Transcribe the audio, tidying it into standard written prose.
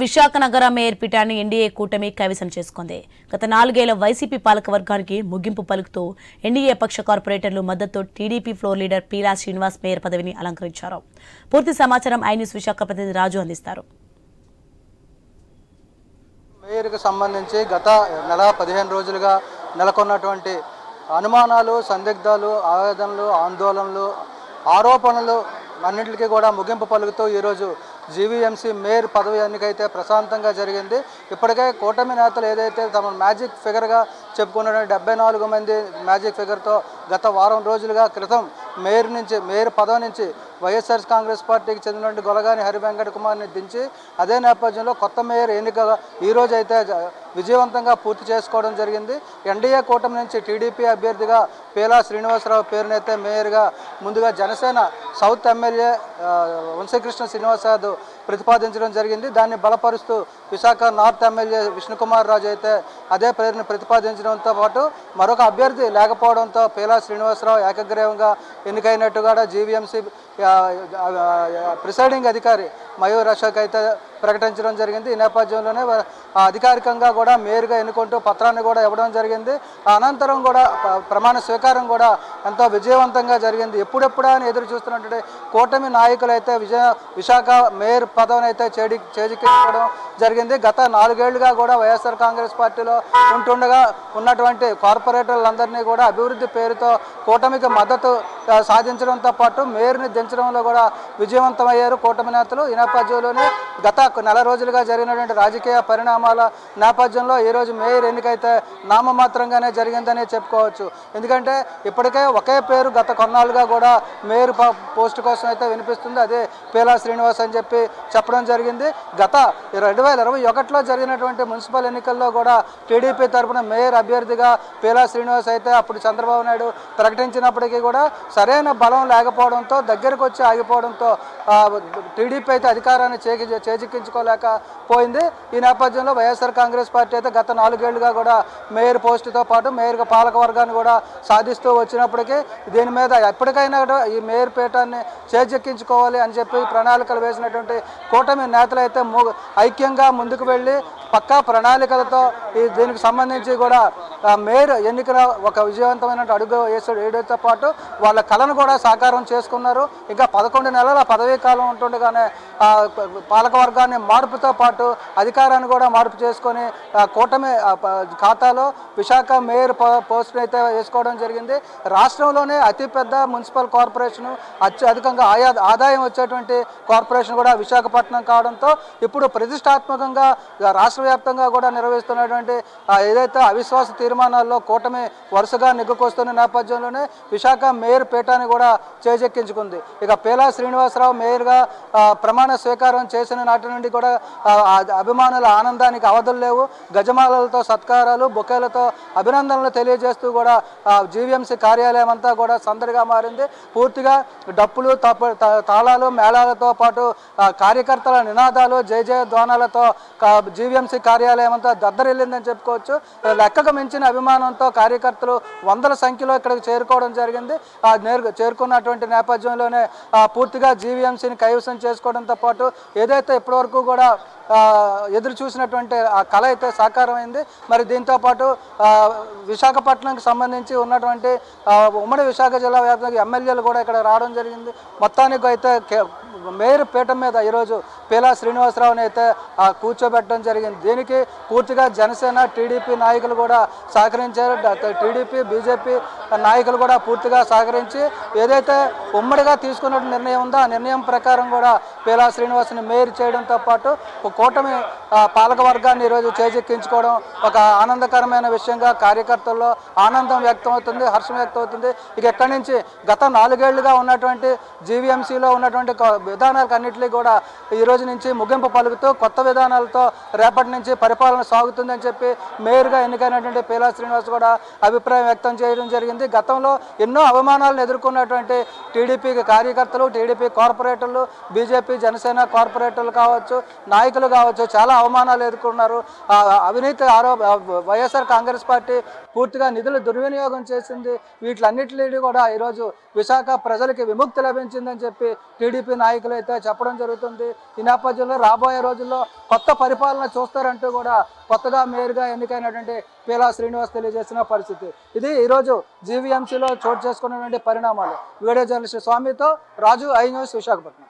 విశాఖ నగర మేయర్ పీఠాన్ని ఎన్డీఏ కూటమి కైవసం చేసుకుంది. గత 4 ఏళ్ల వైసీపీ పాలకవర్గానికి ముగింపు పలుకుతూ ఎన్డీఏ పక్ష కార్పొరేటర్లు మద్దతుతో TDP floor leader Peela Srinivas mayor పదవిని అలంకరించారు. పూర్తి సమాచారం ఐ న్యూస్ విశాఖ ప్రతినిధి రాజు అందిస్తారు. మేయర్కు సంబంధించి గత నెల 15 రోజులుగా నెలకొన్నటువంటి అనుమానాలు, సందిగ్ధాలు, ఆవేదనలు, ఆందోళనలు, ఆరోపణలు అన్నింటికి కూడా ముగింపు పలుకుతూ ఈరోజు జీవీఎంసీ మేయర్ పదవి ఎన్నికైతే ప్రశాంతంగా జరిగింది. ఇప్పటికే కూటమి నేతలు ఏదైతే తమ మ్యాజిక్ ఫిగర్గా చెప్పుకున్నటువంటి 74 మంది మ్యాజిక్ ఫిగర్తో గత వారం రోజులుగా క్రితం మేయర్ పదవి నుంచి వైఎస్ఆర్ కాంగ్రెస్ పార్టీకి చెందినటువంటి గొలగాని హరివెంకట కుమార్ని దించి అదే నేపథ్యంలో కొత్త మేయర్ ఎన్నిక ఈరోజు అయితే విజయవంతంగా పూర్తి చేసుకోవడం జరిగింది. ఎన్డీఏ కూటమి నుంచి టీడీపీ అభ్యర్థిగా పీలా శ్రీనివాసరావు పేరునైతే మేయర్గా ముందుగా జనసేన సౌత్ ఎమ్మెల్యే వంశీకృష్ణ శ్రీనివాస్ యాదవ్ ప్రతిపాదించడం జరిగింది. దాన్ని బలపరుస్తూ విశాఖ నార్త్ ఎమ్మెల్యే విష్ణుకుమార్ రాజు అయితే అదే పేరుని ప్రతిపాదించడంతో పాటు మరొక అభ్యర్థి లేకపోవడంతో పీలా శ్రీనివాసరావు ఏకగ్రీవంగా ఎన్నికైనట్టుగా జీవీఎంసీ ప్రిసైడింగ్ అధికారి మయూర్ అశోక్ అయితే ప్రకటించడం జరిగింది. ఈ నేపథ్యంలోనే అధికారికంగా కూడా మేయర్గా ఎన్నుకుంటూ పత్రాన్ని కూడా ఇవ్వడం జరిగింది. అనంతరం కూడా ప్రమాణ స్వీకారం కూడా ఎంతో విజయవంతంగా జరిగింది. ఎప్పుడెప్పుడా అని ఎదురు చూస్తున్నటువంటి కూటమి నాయకులు అయితే విశాఖ మేయర్ పదవిని అయితే చేజిక్కించుకోవడం జరిగింది. గత 4 ఏళ్లుగా కూడా వైఎస్ఆర్ కాంగ్రెస్ పార్టీలో ఉంటుండగా ఉన్నటువంటి కార్పొరేటర్లందరినీ కూడా అభివృద్ధి పేరుతో కూటమికి మద్దతు సాధించడంతో పాటు మేయర్ని దించడంలో కూడా విజయవంతమయ్యారు కూటమి నేతలు. ఈ నేపథ్యంలోనే గత నెల రోజులుగా జరిగినటువంటి రాజకీయ పరిణామాల నేపథ్యంలో ఈరోజు మేయర్ ఎన్నికైతే నామమాత్రంగానే జరిగిందని చెప్పుకోవచ్చు. ఎందుకంటే ఇప్పటికే ఒకే పేరు గత కొన్నాళ్ళుగా కూడా మేయర్ పోస్ట్ కోసం అయితే వినిపిస్తుంది. అదే పీలా శ్రీనివాస్ అని చెప్పి చెప్పడం జరిగింది. గత 2021లో జరిగినటువంటి మున్సిపల్ ఎన్నికల్లో కూడా టీడీపీ తరఫున మేయర్ అభ్యర్థిగా పీలా శ్రీనివాస్ అయితే అప్పుడు చంద్రబాబు నాయుడు ప్రకటించినప్పటికీ కూడా సరైన బలం లేకపోవడంతో దగ్గరకు వచ్చి ఆగిపోవడంతో టీడీపీ అయితే అధికారాన్ని చేజిక్కించుకోలేకపోయింది. ఈ నేపథ్యంలో వైఎస్ఆర్ కాంగ్రెస్ పార్టీ అయితే గత 4 ఏళ్లుగా కూడా మేయర్ పోస్టుతో పాటు మేయర్ పాలక వర్గాన్ని కూడా సాధిస్తూ వచ్చినప్పటికీ దీని మీద ఎప్పటికైనా ఈ మేయర్ పీఠాన్ని చేజిక్కించుకోవాలి అని చెప్పి ప్రణాళికలు వేసినటువంటి కూటమి నేతలు అయితే ఐక్యంగా ముందుకు వెళ్ళి పక్కా ప్రణాళికలతో దీనికి సంబంధించి కూడా మేయర్ ఎన్నికల ఒక విజయవంతమైన అడుగు వేయడంతో పాటు వాళ్ళ కళను కూడా సాకారం చేసుకున్నారు. ఇంకా 11 నెలల పదవీ కాలం ఉంటుండగానే పాలకవర్గాన్ని మార్పుతో పాటు అధికారాన్ని కూడా మార్పు చేసుకొని కూటమి ఖాతాలో విశాఖ మేయర్ పోస్టును అయితే వేసుకోవడం జరిగింది. రాష్ట్రంలోనే అతిపెద్ద మున్సిపల్ కార్పొరేషను అత్యధికంగా ఆదాయం వచ్చేటువంటి కార్పొరేషన్ కూడా విశాఖపట్నం కావడంతో ఇప్పుడు ప్రతిష్టాత్మకంగా రాష్ట్ర వ్యాప్తంగా కూడా నిర్వహిస్తున్నటువంటి ఏదైతే అవిశ్వాస తీర్మానాల్లో కూటమి వరుసగా నెగ్గుకొస్తున్న నేపథ్యంలోనే విశాఖ మేయర్ పీఠాన్ని కూడా చేజెక్కించుకుంది. ఇక పీలా శ్రీనివాసరావు మేయర్గా ప్రమాణ స్వీకారం చేసిన నాటి నుండి కూడా అభిమానుల ఆనందానికి అవధులు లేవు. గజమాలలతో సత్కారాలు, బొకేలతో అభినందనలు తెలియజేస్తూ కూడా జీవీఎంసీ కార్యాలయం అంతా కూడా సందడిగా మారింది. పూర్తిగా డప్పులు, తాళాలు, మేళాలతో పాటు కార్యకర్తల నినాదాలు, జయ జయ ధ్వానాలతో జీవీఎంసీ కార్యాలయం అంతా దద్దరిల్లిందని చెప్పుకోవచ్చు. లెక్కకు మించిన అభిమానంతో కార్యకర్తలు 100ల సంఖ్యలో ఇక్కడికి చేరుకోవడం జరిగింది. చేరుకున్నటువంటి నేపథ్యంలోనే పూర్తిగా జీవీఎంసీని కైవసం చేసుకోవడంతో పాటు ఏదైతే ఇప్పటివరకు కూడా ఎదురు చూసినటువంటి ఆ కళ అయితే సాకారమైంది. మరి దీంతోపాటు విశాఖపట్నంకి సంబంధించి ఉన్నటువంటి ఉమ్మడి విశాఖ జిల్లా వ్యాప్తంగా ఎమ్మెల్యేలు కూడా ఇక్కడ రావడం జరిగింది. మొత్తానికి అయితే మేయర్ పీఠం మీద ఈరోజు పీలా శ్రీనివాసరావుని అయితే కూర్చోబెట్టడం జరిగింది. దీనికి పూర్తిగా జనసేన, టీడీపీ నాయకులు కూడా సహకరించారు. టీడీపీ, బీజేపీ నాయకులు కూడా పూర్తిగా సహకరించి ఏదైతే ఉమ్మడిగా తీసుకున్న నిర్ణయం ఉందో ఆ నిర్ణయం ప్రకారం కూడా పీలా శ్రీనివాస్ని మేయర్ చేయడంతో పాటు కూటమి పాలక వర్గాన్ని ఈరోజు చేజెక్కించుకోవడం ఒక ఆనందకరమైన విషయంగా కార్యకర్తల్లో ఆనందం వ్యక్తమవుతుంది, హర్షం వ్యక్తమవుతుంది. ఇక ఎక్కడి నుంచి గత 4 ఏళ్లుగా ఉన్నటువంటి జీవీఎంసీలో ఉన్నటువంటి విధానాలకు అన్నింటినీ కూడా ఈరోజు నుంచి ముగింపు పలుకుతూ కొత్త విధానాలతో రేపటి నుంచి పరిపాలన సాగుతుందని చెప్పి మేయర్గా ఎన్నికైనటువంటి పీలా శ్రీనివాస్ కూడా అభిప్రాయం వ్యక్తం చేయడం జరిగింది. జరుగుతుంది. గతంలో ఎన్నో అవమానాలను ఎదుర్కొన్నటువంటి టీడీపీ కార్యకర్తలు, టీడీపీ కార్పొరేటర్లు, బీజేపీ జనసేన కార్పొరేటర్లు కావచ్చు, నాయకులు కావచ్చు, చాలా అవమానాలు ఎదుర్కొన్నారు. అవినీతి వైఎస్ఆర్ కాంగ్రెస్ పార్టీ పూర్తిగా నిధులు దుర్వినియోగం చేసింది. వీటిలన్నింటినీ కూడా ఈరోజు విశాఖ ప్రజలకి విముక్తి లభించిందని చెప్పి టీడీపీ నాయకులు అయితే చెప్పడం జరుగుతుంది. ఈ నేపథ్యంలో రాబోయే రోజుల్లో కొత్త పరిపాలన చూస్తారంటూ కూడా కొత్తగా మేయర్గా ఎన్నికైనటువంటి పీలా శ్రీనివాస్ తెలియజేసిన పరిస్థితి. ఇది ఈరోజు జీవీఎంసీలో చోటు చేసుకున్నటువంటి పరిణామాలు. వీడియో జర్నలిస్ట్ స్వామితో రాజు, ఐ న్యూస్, విశాఖపట్నం.